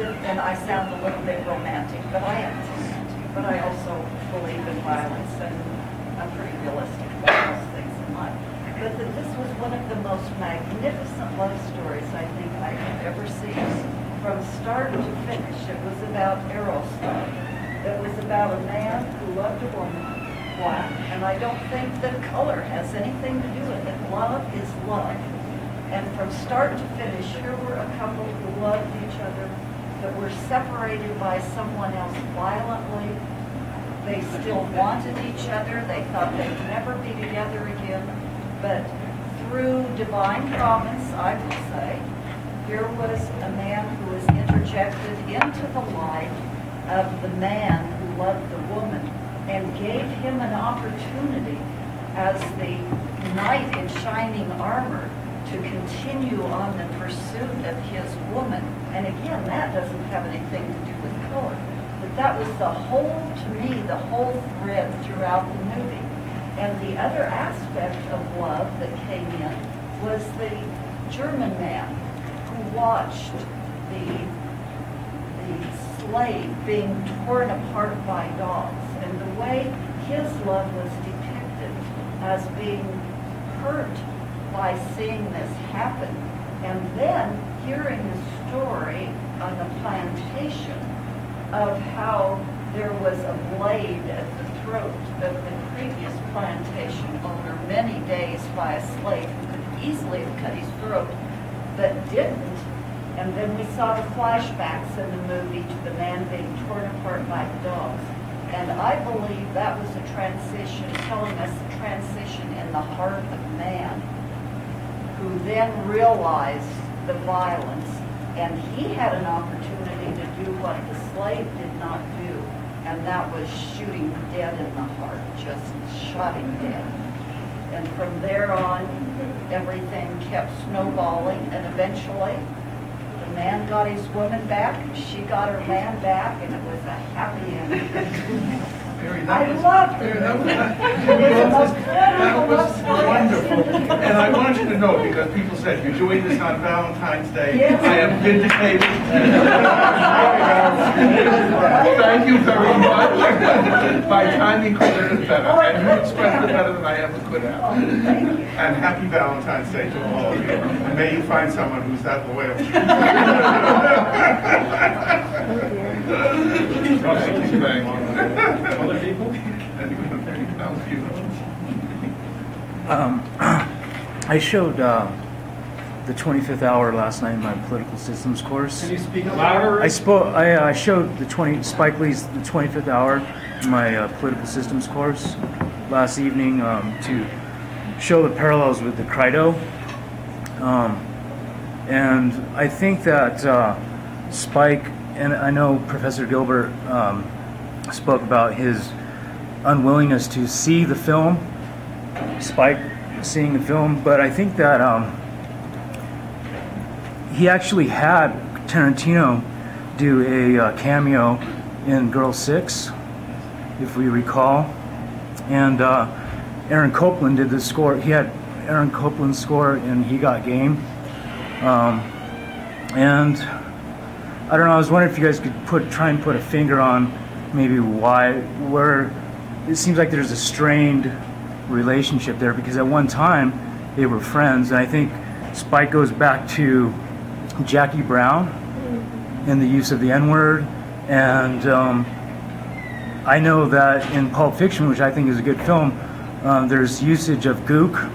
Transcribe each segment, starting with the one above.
and I sound a little bit romantic, but I am romantic. But I also believe in violence, and I'm pretty realistic about most things in life. But that this was one of the most magnificent love stories I think I have ever seen. From start to finish, it was about Eros love. It was about a man who loved a woman, black, and I don't think that color has anything to do with it. Love is love. And from start to finish, here were a couple who loved each other, that were separated by someone else violently. They still wanted each other. They thought they'd never be together again. But through divine providence, I will say, here was a man who was interjected into the life of the man who loved the woman and gave him an opportunity as the knight in shining armor to continue on the pursuit of his woman. And again, that doesn't have anything to do with color. But that was the whole, to me, the whole thread throughout the movie. And the other aspect of love that came in was the German man who watched the slave being torn apart by dogs. And the way his love was depicted as being hurt by seeing this happen, and then hearing the story on the plantation of how there was a blade at the throat of the previous plantation owner many days by a slave who could easily have cut his throat, but didn't. And then we saw the flashbacks in the movie to the man being torn apart by the dogs. And I believe that was a transition, telling us a transition in the heart of man, who then realized the violence, and he had an opportunity to do what the slave did not do, and that was shooting dead in the heart, just shot him dead. And from there on, everything kept snowballing, and eventually the man got his woman back, she got her man back, and it was a happy ending. I loved it. That was wonderful. And I want you to know, because people said you're doing this on Valentine's Day, yes. I am vindicated. Thank you very much. My timing could have been better, and you expressed it better than I ever could have. And happy Valentine's Day to all of you. And may you find someone who's that loyal. Other people? I showed the 25th hour last night in my political systems course. Can you speak louder? I showed Spike Lee's The 25th Hour in my political systems course last evening to show the parallels with the Credo. And I think that Spike, and I know Professor Gilbert spoke about his unwillingness to see the film, Spike seeing the film, but I think that he actually had Tarantino do a cameo in Girl 6, if we recall, and Aaron Copland did the score. He had Aaron Copland's score in He Got Game, and I don't know, I was wondering if you guys could try and put a finger on maybe where it seems like there's a strained relationship there, because at one time they were friends, and I think Spike goes back to Jackie Brown and the use of the N-word, and I know that in Pulp Fiction, which I think is a good film, there's usage of gook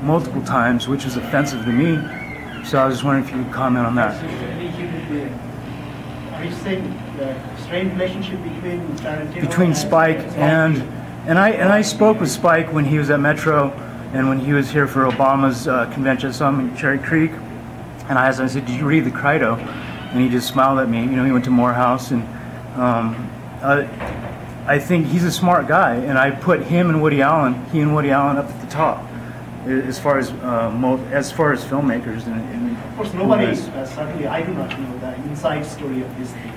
multiple times, which is offensive to me, so I was just wondering if you could comment on that. Are you saying the strained relationship between Tarantino between Spike and I spoke with Spike when he was at Metro and when he was here for Obama's convention. I saw him in Cherry Creek, and I asked him, I said, "Did you read the Credo?" And he just smiled at me. You know, he went to Morehouse, and I think he's a smart guy, and I put he and Woody Allen up at the top as far as filmmakers. Of course, nobody, certainly I do not know the inside story of this thing,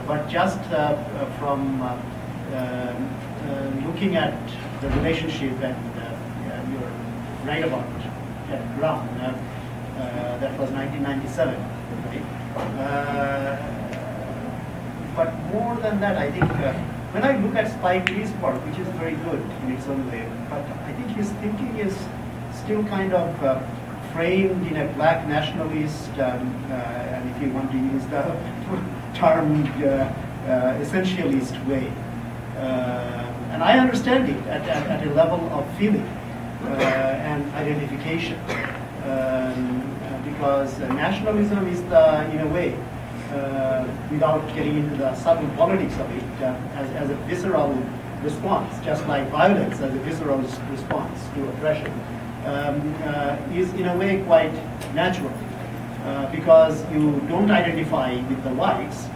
but just from looking at the relationship, and you're right about that ground, that was 1997, right? But more than that, I think when I look at Spike Lee's work, which is very good in its own way, but I think his thinking is still kind of framed in a black nationalist, and if you want to use the term, essentialist way. And I understand it at a level of feeling and identification, because nationalism is in a way, without getting into the subtle politics of it, as a visceral response, just like violence as a visceral response to oppression, is in a way quite natural, because you don't identify with the whites.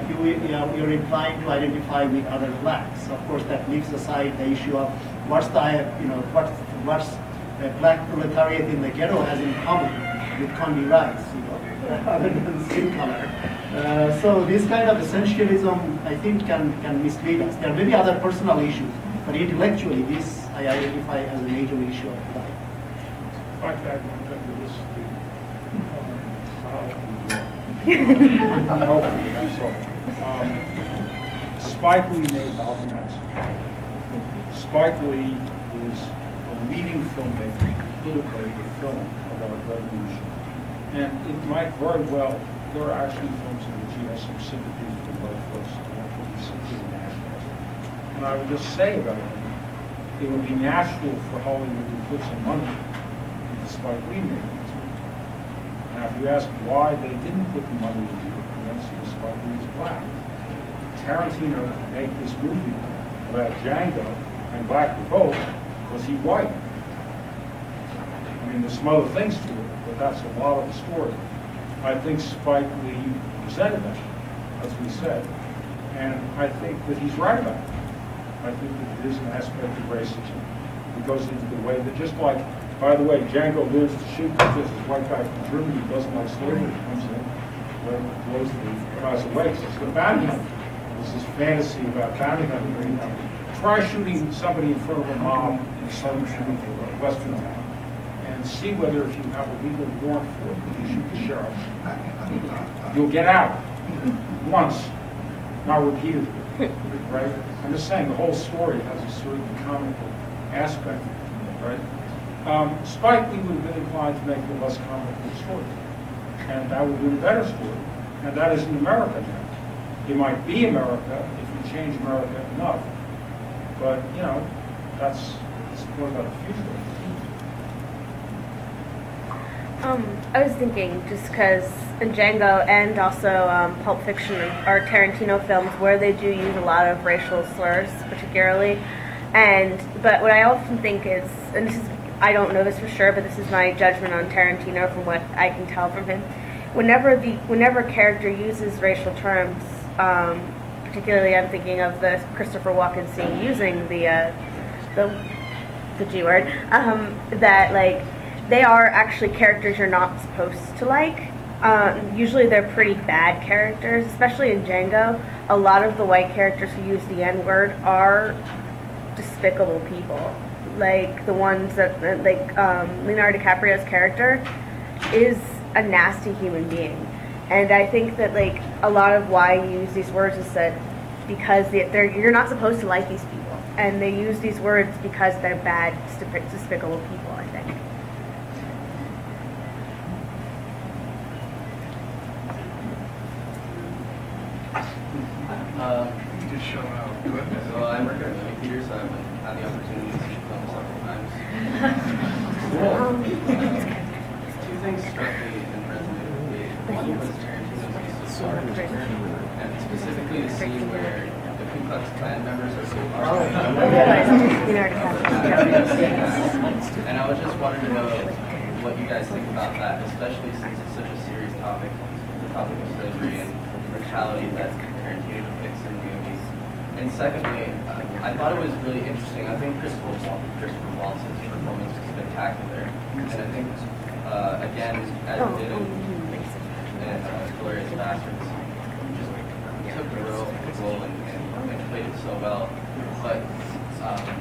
You're inclined to identify with other blacks. Of course, that leaves aside the issue of what's black proletariat in the ghetto has in common with Condi Rice, other than skin color. So this kind of essentialism, I think, can mislead us. There may be other personal issues, but intellectually, this I identify as a major issue of life. Spike Lee made Malcolm X. Spike Lee is a leading filmmaker, politically, a film about revolution. And it might very well, there are actually films in which he has some sympathy for the white folks, and that's what he simply nationalism. And I would just say about him, it would be natural for Hollywood to put some money into Spike Lee movies. Now, if you ask why they didn't put the money into it, the answer is Spike Lee is black. Tarantino made this movie about Django and Black Revolt because he's white. I mean, there's some other things to it, but that's a lot of the story. I think Spike Lee presented that, as we said, and I think that he's right about it. I think that it is an aspect of racism. It goes into the way that, just like, by the way, Django lives to shoot because this white guy from Germany who doesn't like slavery comes in, blows the guys away, so it's the bounty hunter. There's this fantasy about bounty hunting. Try shooting somebody in front of a mob in southern Germany or western town, and see whether if you have a legal warrant for it, you shoot the sheriff. You'll get out once, not repeatedly, right? I'm just saying the whole story has a certain comical aspect, right? Spike Lee would have been inclined to make a less comical story, and that would have been a better story, and that isn't America now. It might be America if you change America enough, but you know, that's more about the future. I was thinking, just because in Django and also Pulp Fiction are Tarantino films where they do use a lot of racial slurs, particularly. But what I often think is, and this is, I don't know this for sure, but this is my judgment on Tarantino from what I can tell from him. Whenever a character uses racial terms, particularly I'm thinking of the Christopher Walken scene using the G word, that like they are actually characters you're not supposed to like. Usually they're pretty bad characters, especially in Django. A lot of the white characters who use the N-word are despicable people. Like the ones that, like Leonardo DiCaprio's character is a nasty human being. And I think that like a lot of why you use these words is that because you're not supposed to like these people. And they use these words because they're bad, despicable people, I think. Just show out. So I work at movie theaters, so I've had the opportunity to see films several times. Two things struck me and resonated with me. One was Tarantino's use of art, and specifically the scene where the Ku Klux Klan members are so and I was just wanting to know what you guys think about that, especially since it's such a serious topic, the topic of slavery and brutality that Tarantino depicts in movies. And secondly, I thought it was really interesting. I think Christopher Waltz's performance was spectacular. And I think, again, as he did in Glorious Bastards, just took the role and played it so well. But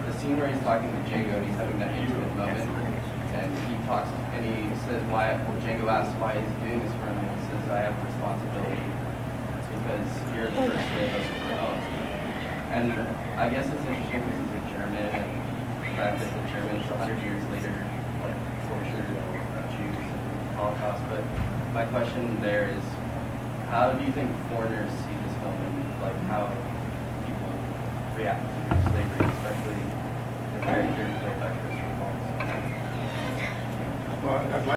the scene where he's talking to Django and he's having that intimate moment, and he talks and he says why, Django asks why he's doing this for him, and he says, I have a responsibility. It's because you're the first And I guess it's interesting because he's a German, and the fact that the Germans 100 years later like tortured Jews and Holocaust. But my question there is, how do you think foreigners see this film, and like how people react to slavery, especially the character played by Christopher Waltz? Well, I'd like